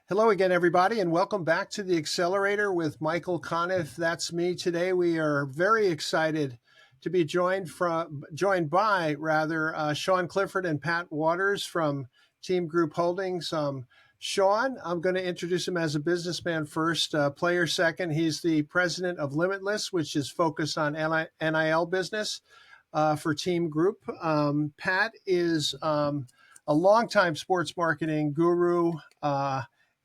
Hello again, everybody, and welcome back to the Accelerator with Michaelconniff. That's me. Today we are very excited to be joined by Sean Clifford and Pat Waters from Team Group Holdings. Sean, I'm going to introduce him as a businessman first, player second. He's the president of Limitless, which is focused on NIL business for Team Group. Pat is a longtime sports marketing guru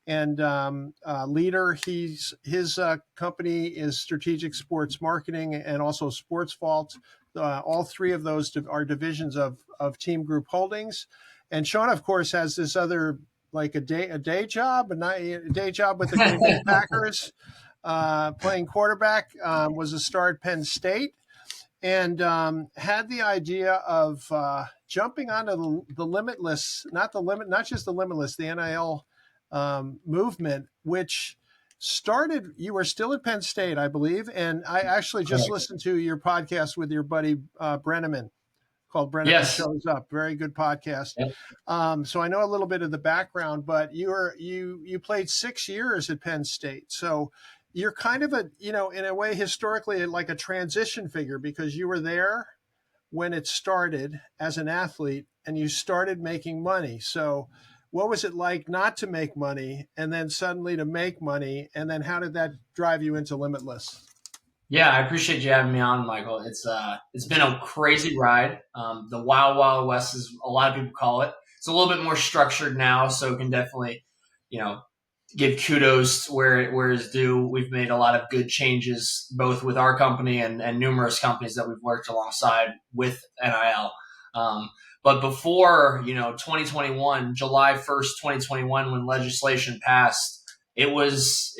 and leader. His company is Strategic Sports Marketing and also Sports Vault. All three of those are divisions of Team Group Holdings. And Sean, of course, has this other like a day job with the Green Bay Packers, playing quarterback. Was a star at Penn State, and had the idea of jumping onto the Limitless, not just the Limitless, the NIL movement, which started, you were still at Penn State, I believe. And I actually just listened to your podcast with your buddy Brenneman called Brenneman Shows Up. Very good podcast. Yep. So I know a little bit of the background, but you played 6 years at Penn State. So you're kind of in a way, historically, like a transition figure, because you were there when it started as an athlete and you started making money. So what was it like not to make money and then suddenly to make money? And then how did that drive you into Limitless? Yeah, I appreciate you having me on, Michael. It's been a crazy ride. The Wild Wild West, as a lot of people call it. It's a little bit more structured now, so can definitely, give kudos where it's due. We've made a lot of good changes, both with our company and numerous companies that we've worked alongside with NIL. But before, 2021, July 1st, 2021, when legislation passed, it was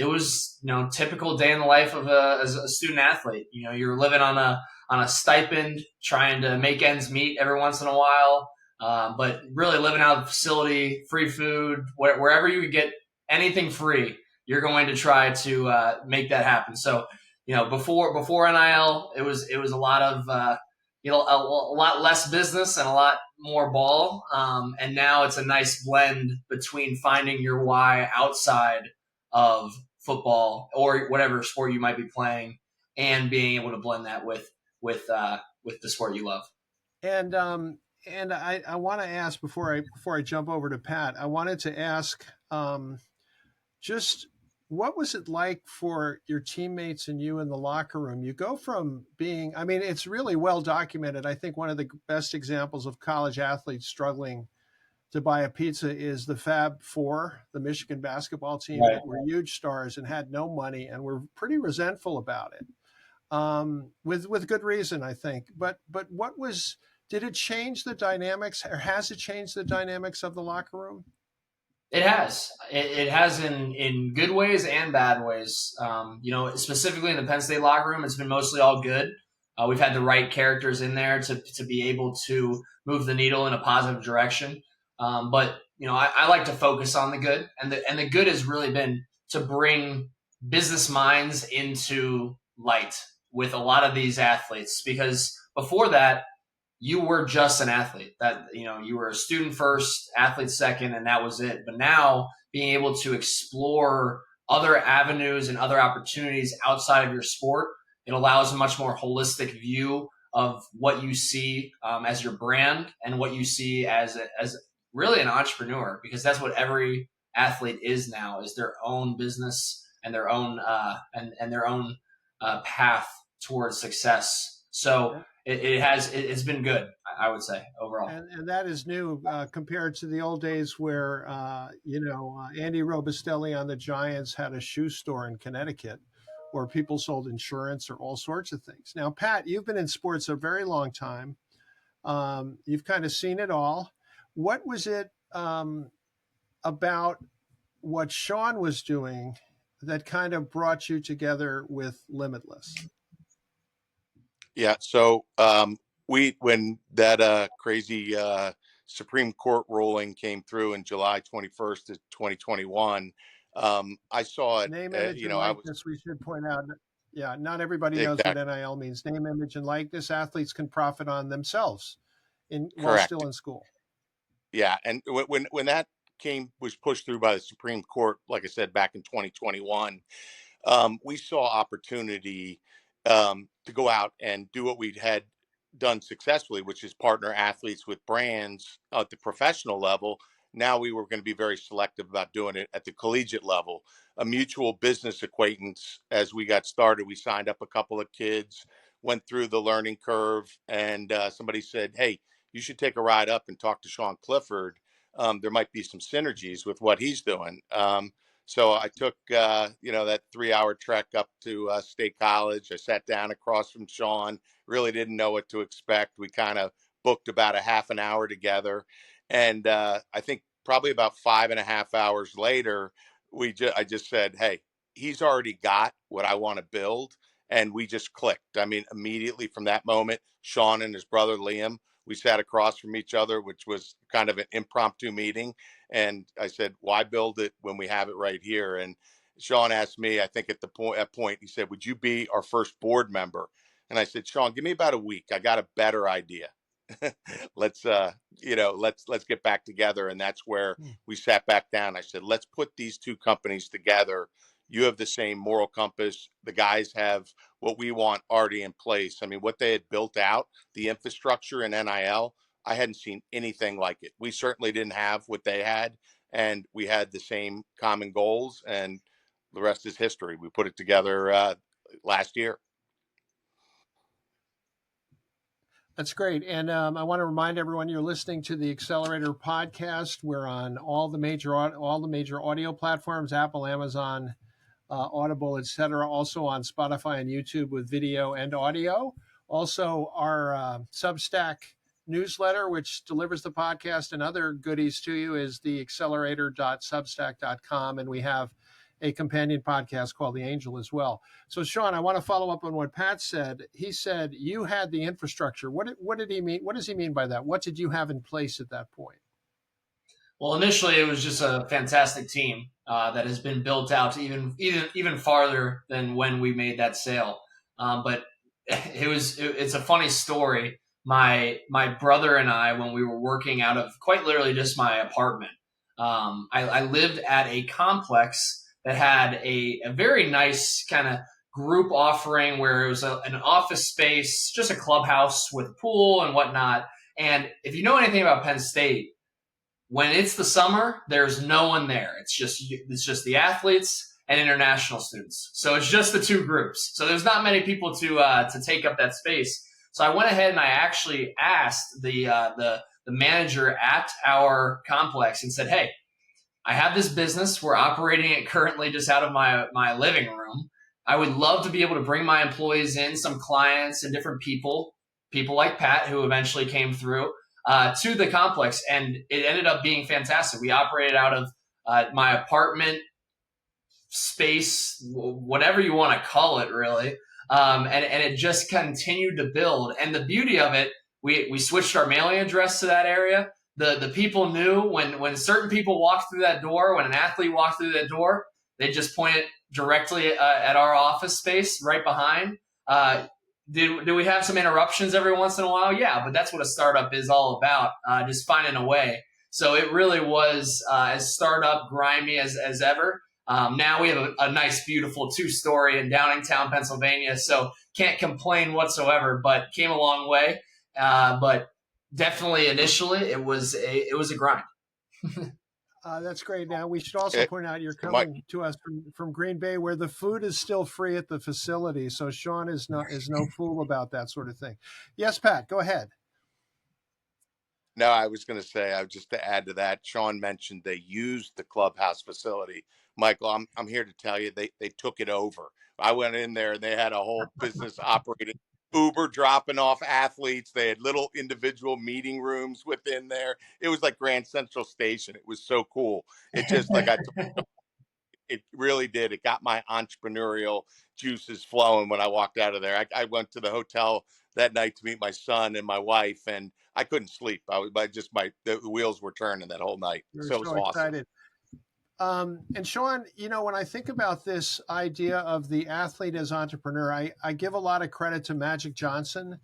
typical day in the life of as a student athlete. You're living on a stipend, trying to make ends meet every once in a while, but really living out of the facility, free food, wherever you could get anything free, you're going to try to make that happen. So, before NIL, it was a lot of a lot less business and a lot more ball. And now it's a nice blend between finding your why outside of football or whatever sport you might be playing, and being able to blend that with the sport you love. And I want to ask before I jump over to Pat, I wanted to ask just what was it like for your teammates and you in the locker room? You go from being, it's really well documented. I think one of the best examples of college athletes struggling to buy a pizza is the Fab Four, the Michigan basketball team, right, that were huge stars and had no money and were pretty resentful about it, with good reason, I think. But did it change the dynamics, or has it changed the dynamics of the locker room? It has. It has in good ways and bad ways. Specifically in the Penn State locker room, it's been mostly all good. We've had the right characters in there to be able to move the needle in a positive direction. But I like to focus on the good, and the good has really been to bring business minds into light with a lot of these athletes, because before that, you were just an athlete. That you were a student first, athlete second, and that was it. But now, being able to explore other avenues and other opportunities outside of your sport, it allows a much more holistic view of what you see as your brand, and what you see as really an entrepreneur, because that's what every athlete is now, is their own business and their own path towards success. So it's been good, I would say, overall. And that is new compared to the old days where, Andy Robustelli on the Giants had a shoe store in Connecticut where people sold insurance or all sorts of things. Now, Pat, you've been in sports a very long time. You've kind of seen it all. What was it about what Sean was doing that kind of brought you together with Limitless? Yeah. So when that crazy Supreme Court ruling came through in July 21st of 2021, I saw it. Name, image, and likeness. We should point out. Yeah, not everybody knows what NIL means. Name, image, and likeness. Athletes can profit on themselves while still in school. Yeah, and when that was pushed through by the Supreme Court, like I said, back in 2021, we saw opportunity to go out and do what we had done successfully, which is partner athletes with brands at the professional level. Now we were going to be very selective about doing it at the collegiate level. A mutual business acquaintance, as we got started, we signed up a couple of kids, went through the learning curve, and somebody said, "Hey, you should take a ride up and talk to Sean Clifford. There might be some synergies with what he's doing." So I took, that 3-hour trek up to State College. I sat down across from Sean, really didn't know what to expect. We kind of booked about a half an hour together. And I think probably about 5.5 hours later, I just said, "Hey, he's already got what I want to build." And we just clicked. I mean, immediately from that moment, Sean and his brother Liam, we sat across from each other, which was kind of an impromptu meeting. And I said, "Why build it when we have it right here?" And Sean asked me, I think at point, he said, "Would you be our first board member?" And I said, "Sean, give me about a week. I got a better idea. let's let's get back together." And that's where we sat back down. I said, "Let's put these two companies together. You have the same moral compass. The guys have what we want already in place." I mean, what they had built out, the infrastructure in NIL, I hadn't seen anything like it. We certainly didn't have what they had, and we had the same common goals, and the rest is history. We put it together last year. That's great. And I want to remind everyone you're listening to the Accelerator podcast. We're on all the major audio platforms: Apple, Amazon, Audible, etc. Also on Spotify and YouTube with video and audio. Also, our Substack newsletter, which delivers the podcast and other goodies to you, is the accelerator.substack.com. And we have a companion podcast called The Angel as well. So, Sean, I want to follow up on what Pat said. He said you had the infrastructure. What did he mean? What does he mean by that? What did you have in place at that point? Well, initially it was just a fantastic team that has been built out to even farther than when we made that sale. But it's a funny story. My brother and I, when we were working out of quite literally just my apartment, I lived at a complex that had a very nice kind of group offering where it was an office space, just a clubhouse with a pool and whatnot. And if you know anything about Penn State, when it's the summer, there's no one there. It's just the athletes and international students. So it's just the two groups. So there's not many people to take up that space. So I went ahead and I actually asked the manager at our complex and said, "Hey, I have this business. We're operating it currently just out of my living room. I would love to be able to bring my employees in, some clients and different people like Pat, who eventually came through, to the complex." And it ended up being fantastic. We operated out of my apartment space, whatever you want to call it, really. And it just continued to build. And the beauty of it, we switched our mailing address to that area. The people knew when certain people walked through that door, when an athlete walked through that door, they just pointed directly at our office space right behind. Do we have some interruptions every once in a while? Yeah, but that's what a startup is all about, just finding a way. So it really was as startup grimy as ever. Now we have a nice, beautiful 2-story in Downingtown, Pennsylvania. So can't complain whatsoever, but came a long way. But definitely initially it was a grind. That's great. Now we should also point out you're coming to us from Green Bay, where the food is still free at the facility. So Sean is no fool about that sort of thing. Yes, Pat, go ahead. No, I was going to say, just to add to that, Sean mentioned they used the clubhouse facility. Michael, I'm here to tell you they took it over. I went in there and they had a whole business operating, Uber dropping off athletes. They had little individual meeting rooms within there. It was like Grand Central Station. It was so cool. It just, like I told you, it really did. It got my entrepreneurial juices flowing when I walked out of there. I went to the hotel that night to meet my son and my wife, and I couldn't sleep. The wheels were turning that whole night. You're So it was awesome. Excited. And Sean, when I think about this idea of the athlete as entrepreneur, I give a lot of credit to Magic Johnson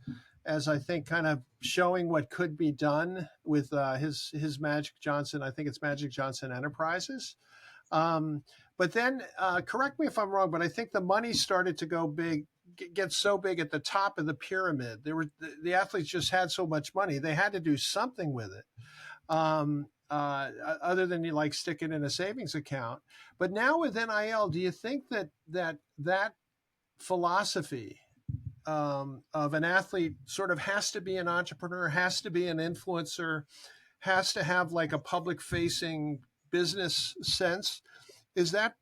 as I think kind of showing what could be done with his Magic Johnson. I think it's Magic Johnson Enterprises. But then, correct me if I'm wrong, but I think the money started to go big, get so big at the top of the pyramid. The athletes just had so much money, they had to do something with it, other than you like stick it in a savings account. But now with NIL, do you think that philosophy of an athlete sort of has to be an entrepreneur, has to be an influencer, has to have like a public facing business sense? Is that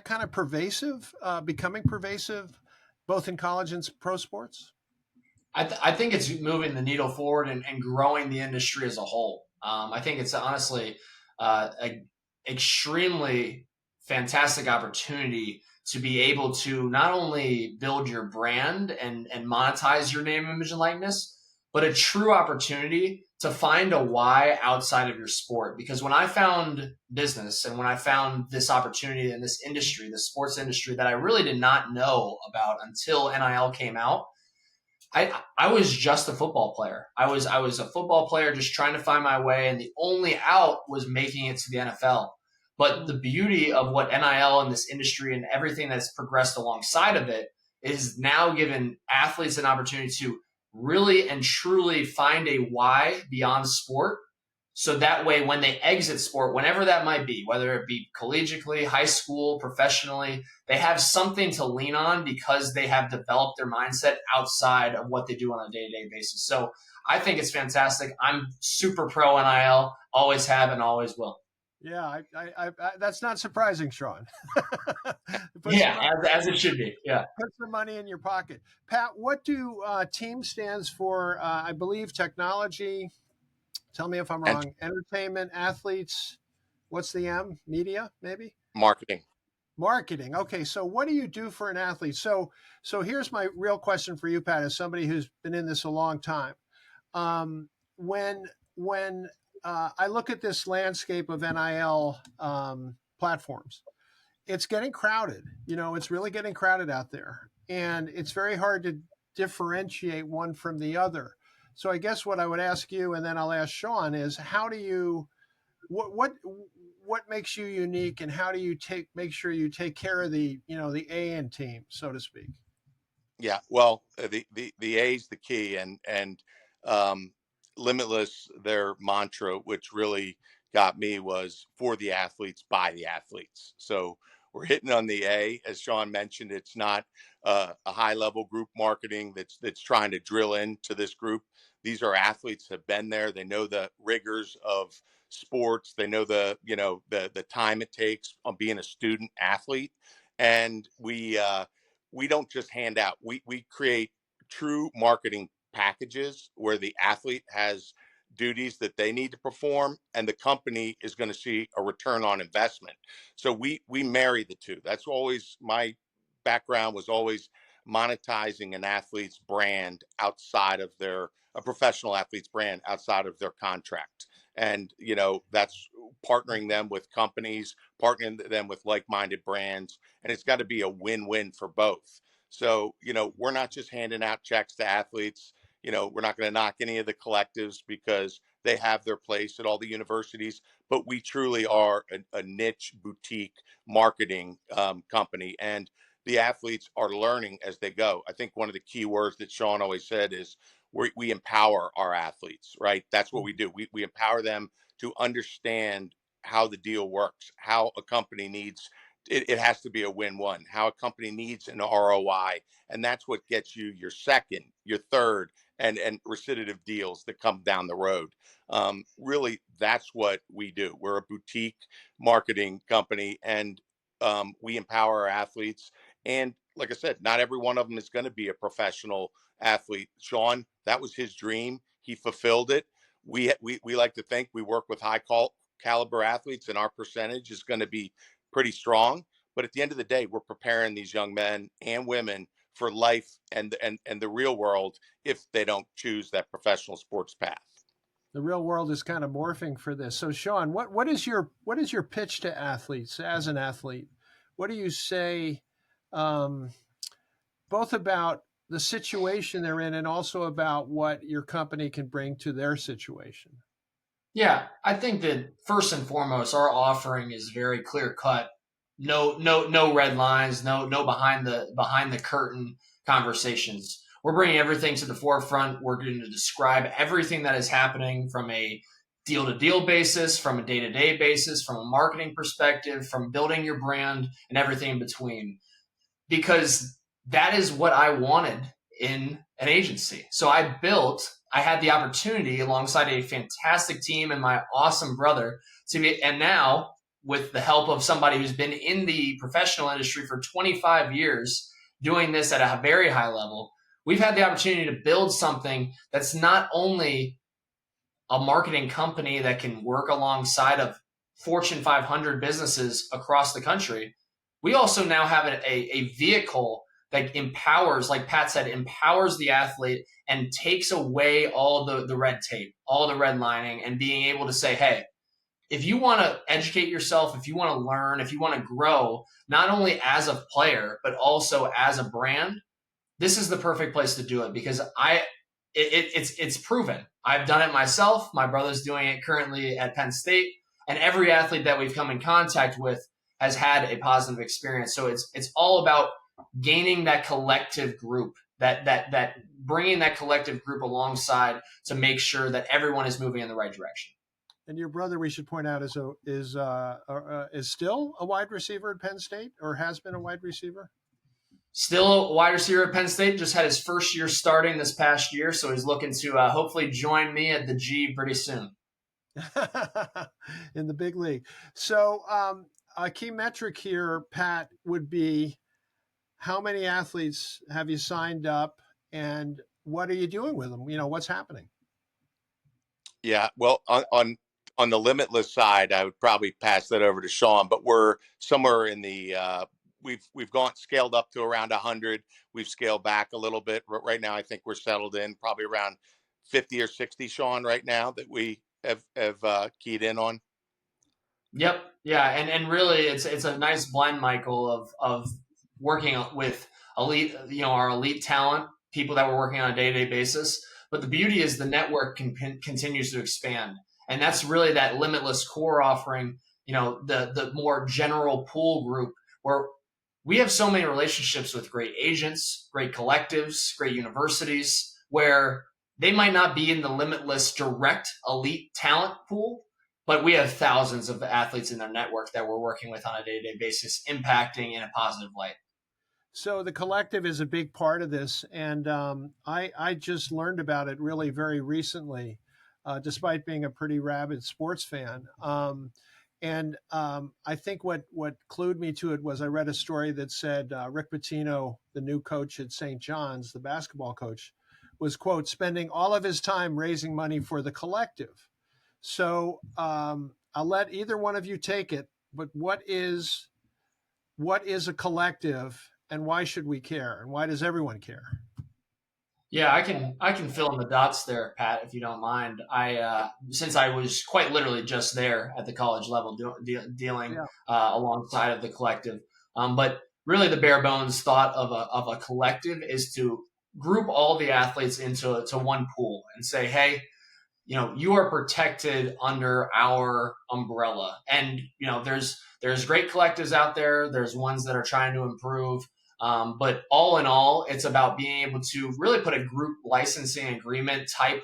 kind of pervasive, becoming pervasive, both in college and pro sports? I think it's moving the needle forward and growing the industry as a whole. I think it's honestly an extremely fantastic opportunity to be able to not only build your brand and monetize your name, image, and likeness, but a true opportunity to find a why outside of your sport. Because when I found business and when I found this opportunity in this industry, the sports industry, that I really did not know about until NIL came out, I was just a football player. I was a football player just trying to find my way, and the only out was making it to the NFL. But the beauty of what NIL and this industry and everything that's progressed alongside of it is now given athletes an opportunity to really and truly find a why beyond sport. So that way, when they exit sport, whenever that might be, whether it be collegiately, high school, professionally, they have something to lean on because they have developed their mindset outside of what they do on a day-to-day basis. So I think it's fantastic. I'm super pro NIL, always have and always will. Yeah, I that's not surprising, Sean. Yeah, as it should be. Yeah. Put some money in your pocket. Pat, what do TEAM stands for? I believe technology. Tell me if I'm And wrong. Entertainment, athletes. What's the M? Media, maybe? marketing. Marketing. Okay, so what do you do for an athlete? So here's my real question for you, Pat, as somebody who's been in this a long time. When I look at this landscape of NIL platforms, it's getting crowded. It's really getting crowded out there, and it's very hard to differentiate one from the other. So I guess what I would ask you, and then I'll ask Sean, is how do you what makes you unique, and how do you make sure you take care of the A team, so to speak? Yeah, well, the A is the key, and um, Limitless, their mantra, which really got me, was for the athletes, by the athletes. So we're hitting on the A, as Sean mentioned. It's not a high level group marketing that's trying to drill into this group. These are athletes have been there. They know the rigors of sports. They know the time it takes on being a student athlete, and we don't just hand out. We create true marketing packages where the athlete has duties that they need to perform, and the company is going to see a return on investment. So we marry the two. That's always my background, was always monetizing an athlete's brand outside of a professional athlete's brand outside of their contract. And that's partnering them with companies, partnering them with like-minded brands, and it's got to be a win-win for both. So we're not just handing out checks to athletes. We're not going to knock any of the collectives because they have their place at all the universities, but we truly are a niche boutique marketing company, and the athletes are learning as they go. I think one of the key words that Sean always said is we empower our athletes, right? That's what we do. We empower them to understand how the deal works, how a company needs it has to be a win-win, how a company needs an ROI. And that's what gets you your second, your third, and recidivative deals that come down the road. Really, that's what we do. We're a boutique marketing company, and we empower our athletes. And like I said, not every one of them is going to be a professional athlete. Sean, that was his dream. He fulfilled it. We like to think we work with caliber athletes, and our percentage is going to be pretty strong. But at the end of the day, we're preparing these young men and women for life and the real world if they don't choose that professional sports path. The real world is kind of morphing for this. So Sean, what is your pitch to athletes as an athlete? What do you say, both about the situation they're in and also about what your company can bring to their situation? Yeah, I think that first and foremost, our offering is very clear cut. No red lines. No behind the curtain conversations. We're bringing everything to the forefront. We're going to describe everything that is happening from a deal to deal basis, from a day to day basis, from a marketing perspective, from building your brand and everything in between. Because that is what I wanted in an agency. So I had the opportunity alongside a fantastic team and my awesome brother and now with the help of somebody who's been in the professional industry for 25 years, doing this at a very high level, we've had the opportunity to build something that's not only a marketing company that can work alongside of Fortune 500 businesses across the country. We also now have a vehicle that empowers, like Pat said, empowers the athlete and takes away all the red tape, all the redlining, and being able to say, hey, if you want to educate yourself, if you want to learn, if you want to grow, not only as a player, but also as a brand, this is the perfect place to do it because it's proven. I've done it myself. My brother's doing it currently at Penn State, and every athlete that we've come in contact with has had a positive experience. So it's all about gaining that collective group, that bringing that collective group alongside to make sure that everyone is moving in the right direction. And your brother, we should point out, is still a wide receiver at Penn State, or has been a wide receiver. Still a wide receiver at Penn State. Just had his first year starting this past year, so he's looking to hopefully join me at the G pretty soon. In the big league. So a key metric here, Pat, would be how many athletes have you signed up, and what are you doing with them? What's happening? Yeah, well, on the Limitless side, I would probably pass that over to Sean, but we're somewhere in the we've gone scaled up to around 100. We've scaled back a little bit. Right now, I think we're settled in probably around 50 or 60, Sean, right now that we have keyed in on. Yep. Yeah. And really it's a nice blend, Michael, of working with elite, our elite talent, people that we're working on a day-to-day basis. But the beauty is the network continues to expand. And that's really that Limitless core offering, the more general pool group where we have so many relationships with great agents, great collectives, great universities, where they might not be in the Limitless direct elite talent pool, but we have thousands of athletes in their network that we're working with on a day-to-day basis, impacting in a positive light. So the collective is a big part of this, and I just learned about it really very recently, despite being a pretty rabid sports fan. I think what clued me to it was I read a story that said Rick Pitino, the new coach at St. John's, the basketball coach, was, quote, spending all of his time raising money for the collective. So I'll let either one of you take it, but what is a collective, and why should we care, and why does everyone care? Yeah, I can fill in the dots there, Pat, if you don't mind. Since I was quite literally just there at the college level dealing alongside of the collective, but really the bare bones thought of a collective is to group all the athletes into one pool and say, hey, you are protected under our umbrella. And, there's great collectives out there. There's ones that are trying to improve. But all in all, it's about being able to really put a group licensing agreement type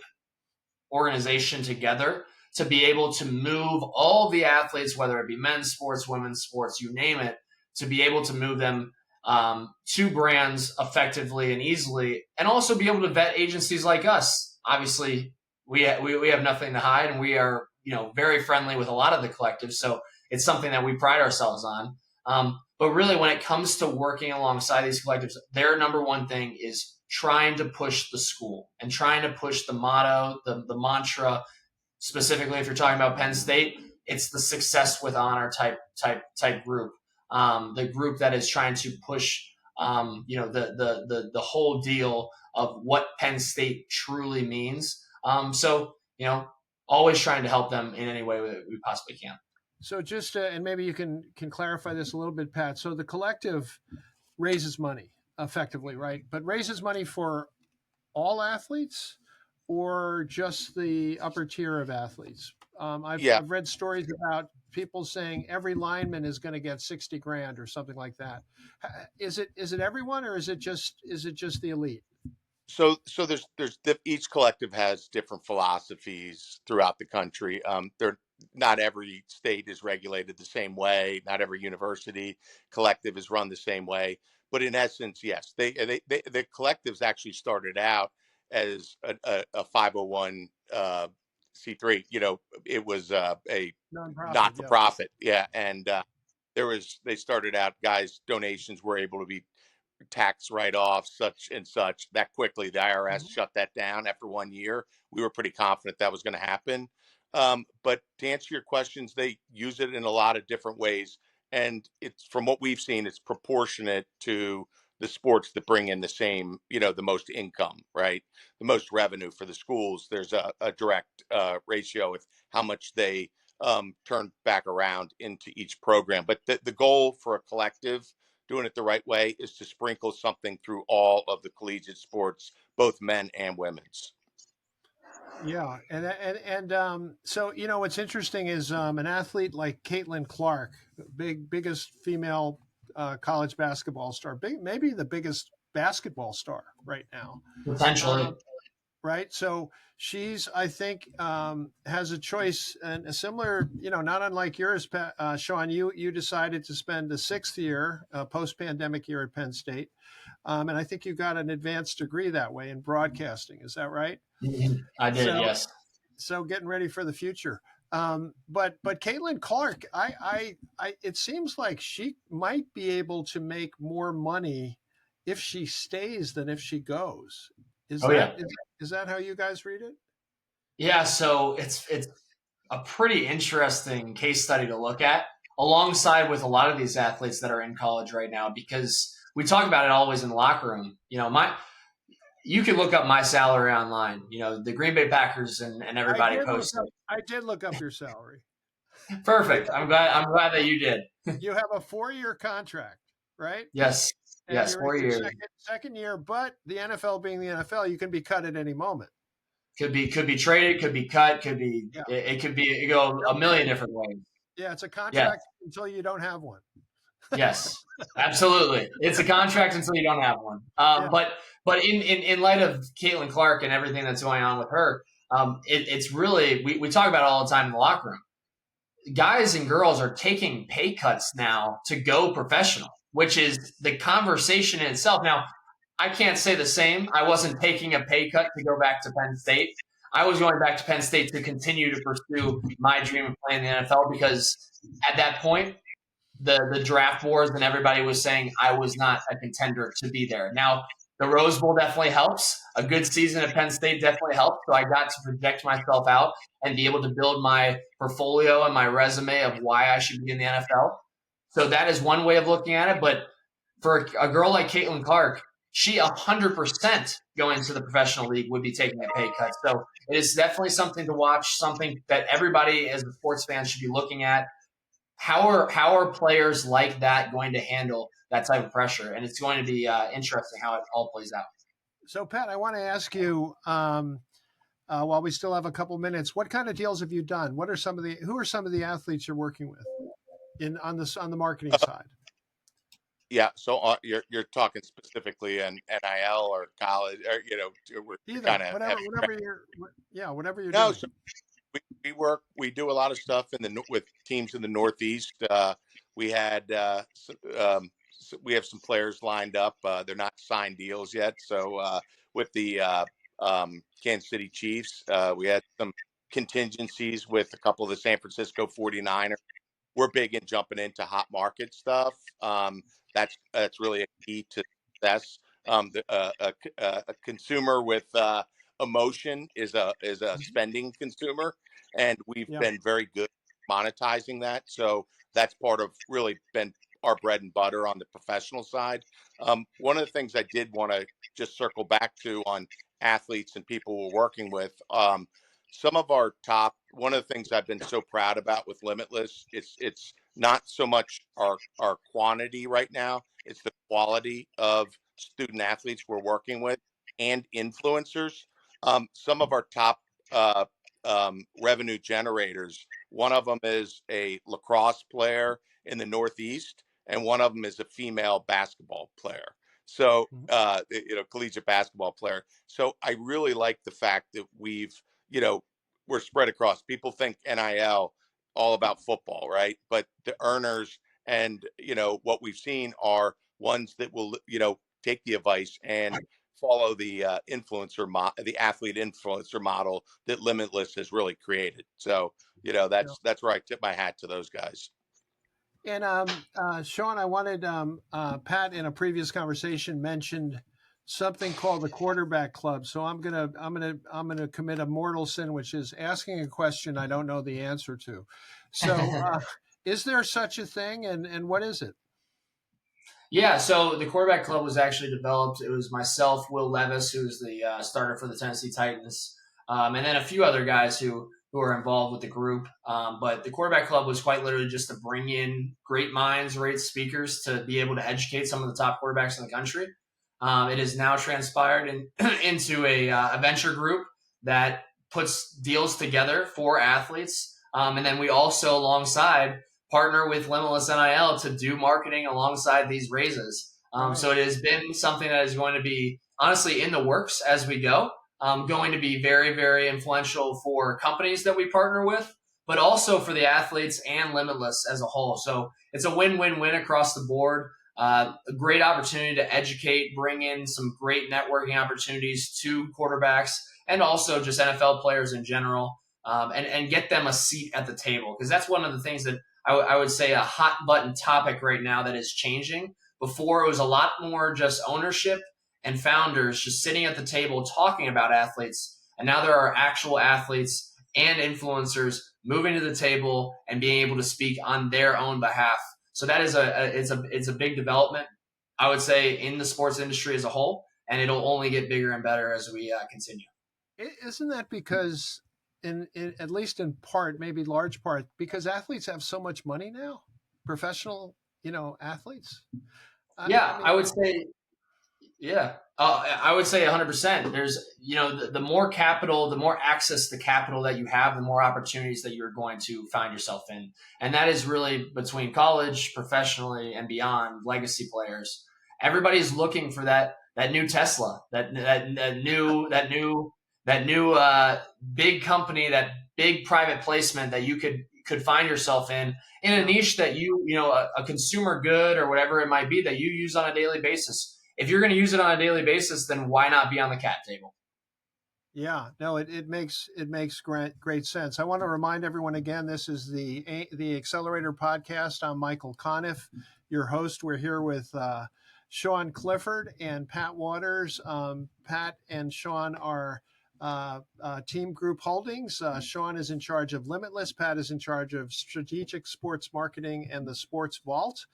organization together to be able to move all the athletes, whether it be men's sports, women's sports, you name it, to be able to move them to brands effectively and easily, and also be able to vet agencies like us. Obviously, we have nothing to hide, and we are very friendly with a lot of the collectives, so it's something that we pride ourselves on. But really, when it comes to working alongside these collectives, their number one thing is trying to push the school and trying to push the motto, the mantra. Specifically, if you're talking about Penn State, it's the success with honor type group. The group that is trying to push, the whole deal of what Penn State truly means. So, always trying to help them in any way that we possibly can. So just and maybe you can clarify this a little bit, Pat. So the collective raises money. effectively, right? But raises money for all athletes or just the upper tier of athletes? Yeah. I've read stories about people saying every lineman is going to get 60 grand or something like that. Is it everyone, or is it just the elite? So each collective has different philosophies throughout the country. They're not every state is regulated the same way. Not every university collective is run the same way. But in essence, yes, the collectives actually started out as a 501 c3. It was a not Nonprofit, for yeah. profit. Yeah, and they started out, guys, donations were able to be tax write-offs, such and such. That quickly, the IRS Mhm. shut that down after 1 year. We were pretty confident that was going to happen. But to answer your questions, they use it in a lot of different ways, and it's, from what we've seen, it's proportionate to the sports that bring in the same, the most income, right? The most revenue for the schools. There's a direct ratio with how much they turn back around into each program. But the goal for a collective doing it the right way is to sprinkle something through all of the collegiate sports, both men and women's. Yeah, so what's interesting is an athlete like Caitlin Clark, biggest female college basketball star, maybe the biggest basketball star right now. Potentially. Um, right? So she's, I think, has a choice, and a similar, not unlike yours, Sean. You decided to spend the sixth year, post-pandemic year at Penn State, and I think you got an advanced degree that way in broadcasting. Is that right? I did, So, yes. so getting ready for the future. But Caitlin Clark, it seems like she might be able to make more money if she stays than if she goes. Is Oh yeah. that is that how you guys read it? Yeah, so it's a pretty interesting case study to look at alongside with a lot of these athletes that are in college right now, because we talk about it always in the locker room. You can look up my salary online. The Green Bay Packers and everybody posts it. I did look up your salary. Perfect. I'm glad that you did. You have a 4-year contract, right? Yes. And Yes, you're in 4 your years. second year, but the NFL being the NFL, you can be cut at any moment. Could be traded, could be cut, could be Yeah. it could be it could go a million different ways. Yeah, it's a Yes. contract until you don't have one. Yes, absolutely. It's a contract until you don't have one. Yeah. But in light of Caitlin Clark and everything that's going on with her, it's really we talk about it all the time in the locker room. Guys and girls are taking pay cuts now to go professional, which is the conversation in itself. Now, I can't say the same. I wasn't taking a pay cut to go back to Penn State. I was going back to Penn State to continue to pursue my dream of playing in the NFL, because at that point, the draft boards and everybody was saying I was not a contender to be there. Now, the Rose Bowl definitely helps. A good season at Penn State definitely helps. So I got to project myself out and be able to build my portfolio and my resume of why I should be in the NFL. So that is one way of looking at it. But for a girl like Caitlin Clark, she 100% going to the professional league would be taking a pay cut. So it is definitely something to watch, something that everybody as a sports fan should be looking at. How are players like that going to handle that type of pressure? And it's going to be interesting how it all plays out. So, Pat, I want to ask you, while we still have a couple minutes, what kind of deals have you done? Who are some of the athletes you're working with on the marketing side? Yeah, so you're talking specifically in NIL or college, or we're Either, kind of whatever you're no. doing. So we do a lot of stuff with teams in the Northeast. We had we have some players lined up. They're not signed deals yet. So with the Kansas City Chiefs, we had some contingencies with a couple of the San Francisco 49ers. We're big in jumping into hot market stuff. That's really a key to success. A consumer with emotion is a spending consumer, and we've Yeah. been very good monetizing that. So that's part of really been our bread and butter on the professional side. One of the things I did want to just circle back to on athletes and people we're working with. Some of our top, one of the things I've been so proud about with Limitless, it's not so much our quantity right now, it's the quality of student athletes we're working with and influencers. Some of our top uh, revenue generators, one of them is a lacrosse player in the Northeast, and one of them is a female basketball player. So, collegiate basketball player. So I really like the fact that we're spread across. People think NIL all about football, right? But the earners and, what we've seen are ones that will, take the advice and follow the the athlete influencer model that Limitless has really created. So, that's where I tip my hat to those guys. And Sean, I wanted Pat in a previous conversation mentioned something called the quarterback club. So I'm gonna commit a mortal sin, which is asking a question I don't know the answer to. So is there such a thing, and what is it? Yeah, so the quarterback club was actually developed. It was myself, Will Levis, who was the starter for the Tennessee Titans, and then a few other guys who are involved with the group. But the quarterback club was quite literally just to bring in great minds, great speakers to be able to educate some of the top quarterbacks in the country. It has now transpired into a venture group that puts deals together for athletes. And then we also, alongside, partner with Limitless NIL to do marketing alongside these raises. So it has been something that is going to be honestly in the works as we go. Going to be very, very influential for companies that we partner with, but also for the athletes and Limitless as a whole. So it's a win-win-win across the board. A great opportunity to educate, bring in some great networking opportunities to quarterbacks and also just NFL players in general, and get them a seat at the table. Because that's one of the things that I would say a hot button topic right now that is changing. Before, it was a lot more just ownership and founders just sitting at the table talking about athletes. And now there are actual athletes and influencers moving to the table and being able to speak on their own behalf. So that is it's a big development, I would say, in the sports industry as a whole, and it'll only get bigger and better as we continue. Isn't that because, in at least in part, maybe large part, because athletes have so much money now, professional, athletes. Yeah, I mean, I would say Yeah, I would say 100%. There's, the more capital, the more access to capital that you have, the more opportunities that you're going to find yourself in. And that is really between college, professionally, and beyond, legacy players. Everybody's looking for that new Tesla, that new big company, that big private placement that you could find yourself in a niche that a consumer good or whatever it might be that you use on a daily basis. If you're going to use it on a daily basis, then why not be on the cap table? yeah, no, it makes great sense. I want to remind everyone again, this is the Accelerator podcast. I'm Michael Conniff, your host. We're here with Sean Clifford and Pat Waters. Pat and Sean are Team Group Holdings. Sean is in charge of Limitless. Pat is in charge of strategic sports marketing and the Sports Vault.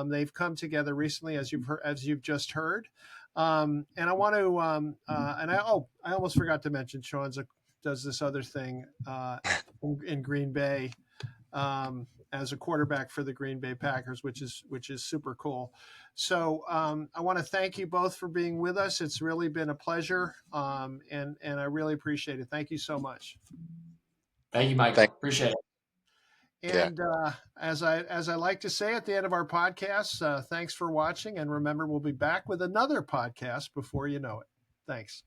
They've come together recently, as you've just heard. And I want to, I almost forgot to mention Sean's does this other thing in Green Bay as a quarterback for the Green Bay Packers, which is super cool. So I want to thank you both for being with us. It's really been a pleasure, and I really appreciate it. Thank you so much. Thank you, Michael. Appreciate it. And as I like to say at the end of our podcast, thanks for watching. And remember, we'll be back with another podcast before you know it. Thanks.